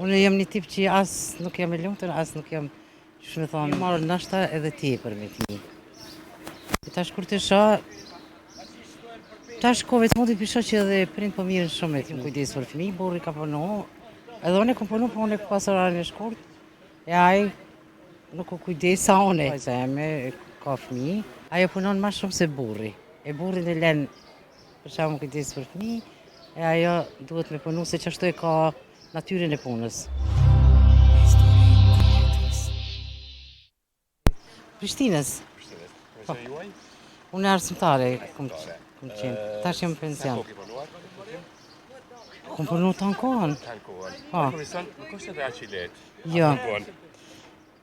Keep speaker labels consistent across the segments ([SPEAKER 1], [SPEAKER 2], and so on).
[SPEAKER 1] Unë jam një tip që as nuk jam e lumtur, as nuk jam, që me thonë, marrë nashta edhe tepër me fëmijë. Tash kur të shoh, tash kohëve të fundit pisho që edhe prind po mirën shumë me fëmijë, kujdes për fëmijë, burri ka punu, edhe unë kam punu, po unë e pas orarin e shkurt, e ai nuk u kujdes sa unë. Vajza eme ka fëmijë, ajo punon më shumë se burri. E burrin e lën për shkakun kujdes për fëmijë, e ajo duhet me punu se çashtu e ka natyrën e punës. Prishtinës.
[SPEAKER 2] Po. Juaj?
[SPEAKER 1] Unë arsimtare kom qenë. Tash jam pension.
[SPEAKER 2] Sa kohë ke punuar?
[SPEAKER 1] Kom punu të kohën.
[SPEAKER 2] Kanë kohën.
[SPEAKER 1] Po.
[SPEAKER 2] Profesion nuk është edhe aq i lehtë.
[SPEAKER 1] Jo.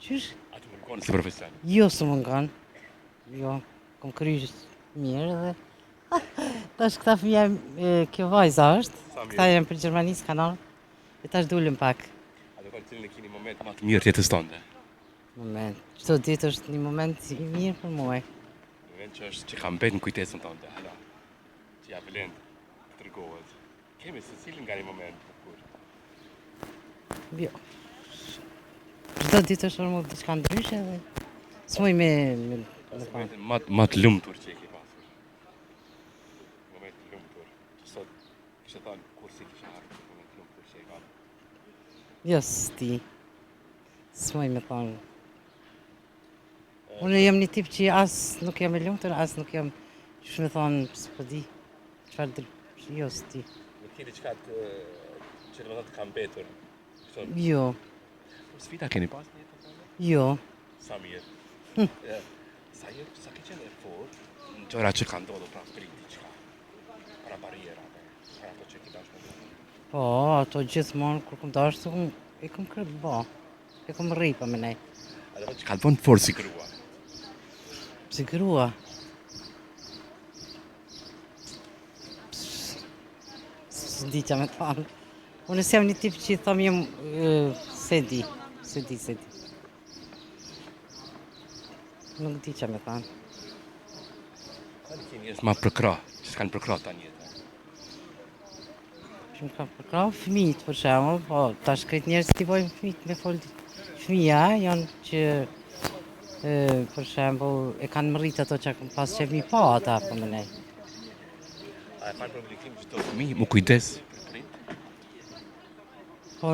[SPEAKER 2] Qysh? Atë mungon si profesion.
[SPEAKER 1] Jo së mungon. Jo. Kom kryq mirë dhe tash këta fëmija, kjo vajza është. Këta janë për Gjermanisë kanë ardhur. E tash dulem pak.
[SPEAKER 2] A do të cilin e keni moment më të mirë të jetës tënde?
[SPEAKER 1] Moment. Çdo ditë është një moment i mirë për mua.
[SPEAKER 2] Moment që ka mbet në kujtesën tënde, hala. Që ja vlen të tregohet. Kemi secilin nga një moment të bukur.
[SPEAKER 1] Jo. Çdo ditë është për mua diçka ndryshe dhe s'muj me
[SPEAKER 2] më të lumtur që e ke pasur. Moment të lumtur. Që sot kishe thënë kur si kishe ardhur moment të lumtur që e ka.
[SPEAKER 1] Jo, s'di. S'muj me thonë. Unë jam një tip që as nuk jam e lumtur, as nuk jam, që me thonë, s'po di, çfarë jo, s'di.
[SPEAKER 2] Nuk ke diçka që do të ka mbetur.
[SPEAKER 1] Jo.
[SPEAKER 2] Sfida keni pas në jetën tënde?
[SPEAKER 1] Jo.
[SPEAKER 2] Sa mirë. Sa ke qenë e fort në gjëra që ka ndodhur pra prit diçka. Para barrierave, para ato që ti dashur.
[SPEAKER 1] Po, ato gjithmonë kur kam dashur, e kam kërë bo. E kam rripa me nej.
[SPEAKER 2] A do të ka të bënë fort si grua?
[SPEAKER 1] Si grua? S'di që me thonë. Unë s'jam një tip që i thom jem se di. Nuk di që me thonë.
[SPEAKER 2] Ka një njerëz ma përkra, që s'kanë përkra ta njëtë.
[SPEAKER 1] Që më ka përkra fëmijët për shemë, po tash këtë njerëz t'i bojmë fëmijët me folë. Fëmija janë që për shembull e kanë mërrit ato që kanë pas qef mi pa ata për më nej.
[SPEAKER 2] A e kanë problemikim që të fëmijë më kujdes për prind?
[SPEAKER 1] Po,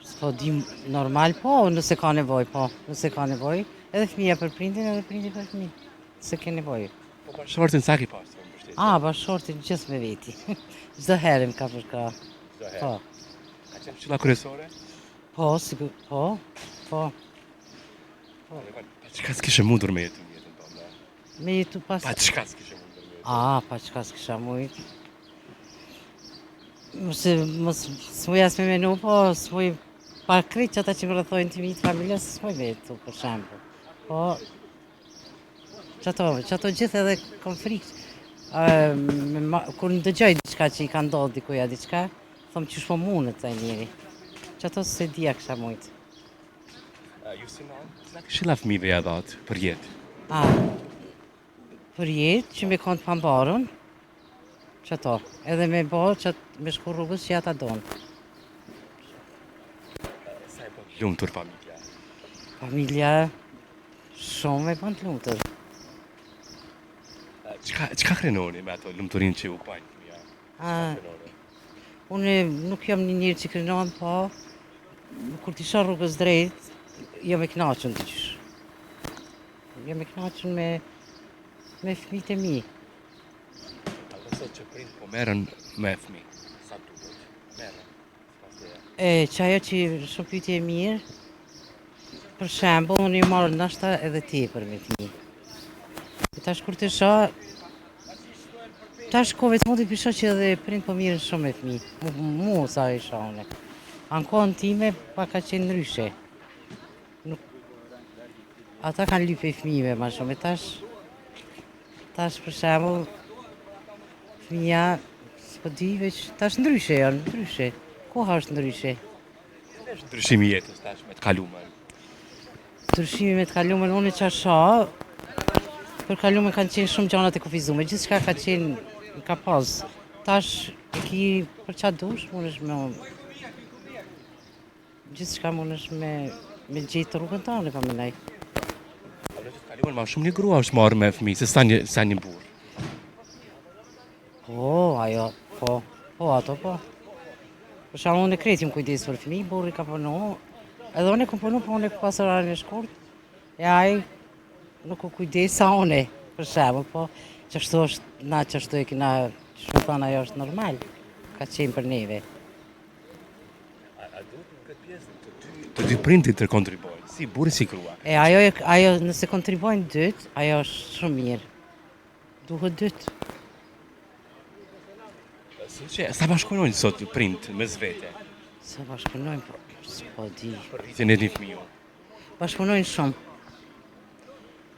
[SPEAKER 1] s'po di normal po, nëse ka nevoj, po. Nëse ka nevoj, edhe fëmija për prindin, edhe prindin për fëmijë. Se ke nevoj.
[SPEAKER 2] Po bashkëshortin sa ki pas të mbështetë?
[SPEAKER 1] Bashkëshortin gjithë me veti. Çdo herë më ka përka.
[SPEAKER 2] Çdo herë?
[SPEAKER 1] Po.
[SPEAKER 2] Ka qenë këshilla kryesore?
[SPEAKER 1] Po, sigur, po.
[SPEAKER 2] Çka s'kishe mundur me jetu në jetën tënde?
[SPEAKER 1] Me jetu pas...
[SPEAKER 2] Pa çka s'kishe mundur me jetu?
[SPEAKER 1] Pa çka s'kisha mujt. Mos s'muj as me menu, po s'muj pa krejt që ata që më rrethojnë të mitë familjes, s'muj me jetu, për shembull. Po, që ato gjithë edhe kom frikë. Kur në dëgjoj diçka që i ka ndodhur dikuja diçka, thom qysh po mundet ai njeri. Që ato se dia kisha mujt.
[SPEAKER 2] Ju si non, s'la këshilla fëmijëve ja dhatë për jetë?
[SPEAKER 1] Për jetë që me konë të pambarun, që ato, edhe me bo që me shku rrugës që ja ta donë.
[SPEAKER 2] Sa e bënë lumtur familja?
[SPEAKER 1] Familja shumë e bënë lumtur.
[SPEAKER 2] Çka krenoni me ato lumturin që u bajnë fëmija?
[SPEAKER 1] Unë nuk jam një njërë që krenohem, po kur t'i shoh rrugës drejt, jam e knaqën të qysh. Jam e knaqën me fëmijët e mi.
[SPEAKER 2] A do sot që prind po merren me fëmijë? Sa duhet? Merren?
[SPEAKER 1] Që ajo që shumë pyetje e mirë, për shembull, unë i marrë nashta edhe tepër me fëmijë. Tash kur të shoh, tash kohëve të fundit pisho që edhe prind po mirën shumë me fëmijë. Mu sa e shoh unë. Ankohën time pa ka qenë ndryshe. Ata kanë lype i fëmijëve ma shumë. Tash për shembull, fëmija, s'po di veç, tash ndryshe janë, ndryshe. Koha është ndryshe.
[SPEAKER 2] Ndryshimi i jetës tash me të kalumen?
[SPEAKER 1] Ndryshimi me të kalumen, unë që shoh, për kalumen kanë qenë shumë gjanat e kufizume, gjithçka ka qenë, ka pas. Tash e ki për qa dush, mund është me gjithçka mundesh me gjetë rrugën tënde, po mendoj.
[SPEAKER 2] A vërtet kaluar më shumë një grua është marrë me fëmijë se sa një burr.
[SPEAKER 1] Po, ajo, po, ato po. Për shembull, unë krejt jam kujdes për fëmijë, burri ka punu, edhe unë kam punu, po unë pas orarin e shkurt, e ai nuk u kujdes sa unë, për shembull, po, çashtu është, na çashtu e kena, shumë thonë ajo është normal, ka qenë për neve.
[SPEAKER 2] A duhet në këtë pjesë të dy prindit të kontribojnë, si burri si grua.
[SPEAKER 1] E ajo nëse kontribojnë dytë, ajo është shumë mirë. Duhet dytë.
[SPEAKER 2] Sa bashkëpunojnë sot prind mes vete
[SPEAKER 1] Sa bashkëpunojnë, po, s'po di.
[SPEAKER 2] për rritjen e një fëmiu?
[SPEAKER 1] Bashkëpunojnë shumë.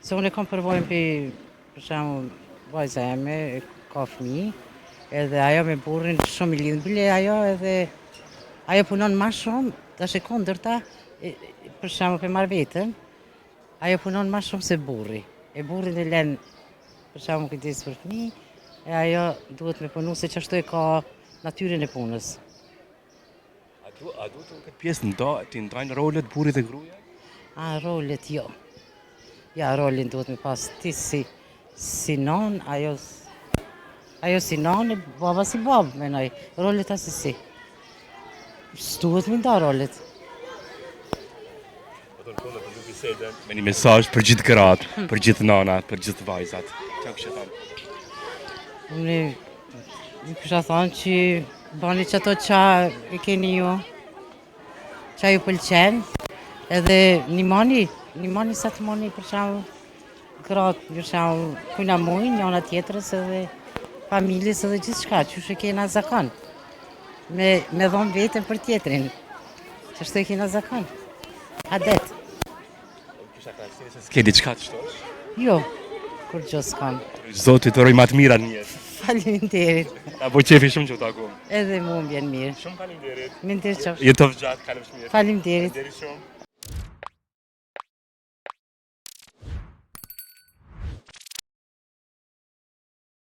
[SPEAKER 1] Se unë e kam përvojnë për shembull, vajza eme e ka fëmijë, edhe ajo me burrin shumë i lidhën. Bile ajo punon më shumë, tash e kundërta, për shembull për marr veten, ajo punon më shumë se burri. E burrin e lën për shembull kujdes për fëmijë, e ajo duhet me punu se çashtu e ka natyrën e punës.
[SPEAKER 2] A duhet në këtë pjesë të ndajnë rolet burrit dhe gruaja?
[SPEAKER 1] A, rolet jo. Ja, rolin duhet me pas ti si non, ajo si non e baba si babë, menoj. Rolet asi si. S'duhet me nda rolet.
[SPEAKER 2] Do të thonë të nuk bisedën me një mesazh për gjithë gratë, për gjithë nanat, për gjithë vajzat. Çfarë kishe thënë?
[SPEAKER 1] Unë kisha thonë që bani që ato qa e keni ju, qa ju pëlqen, edhe një sa të moni për shembull gratë, për shembull kujna mujnë, njëna tjetrës edhe familjes edhe gjithë shka, që shë kena zakon. Me dhonë vetën për tjetrin, që shtë e kena zakon. Adet.
[SPEAKER 2] Kisha krahasim se s'ke diçka të shtosh?
[SPEAKER 1] Jo, kur gjë s'kan.
[SPEAKER 2] Zotit të uroj më të mira në jetë.
[SPEAKER 1] Faleminderit.
[SPEAKER 2] Na bëj qefi shumë që u takojmë.
[SPEAKER 1] Edhe mu më vjen mirë.
[SPEAKER 2] Shumë faleminderit.
[SPEAKER 1] Mirë qofsh.
[SPEAKER 2] Jetov gjatë, kalofsh mirë.
[SPEAKER 1] Faleminderit.
[SPEAKER 2] Faleminderit shumë.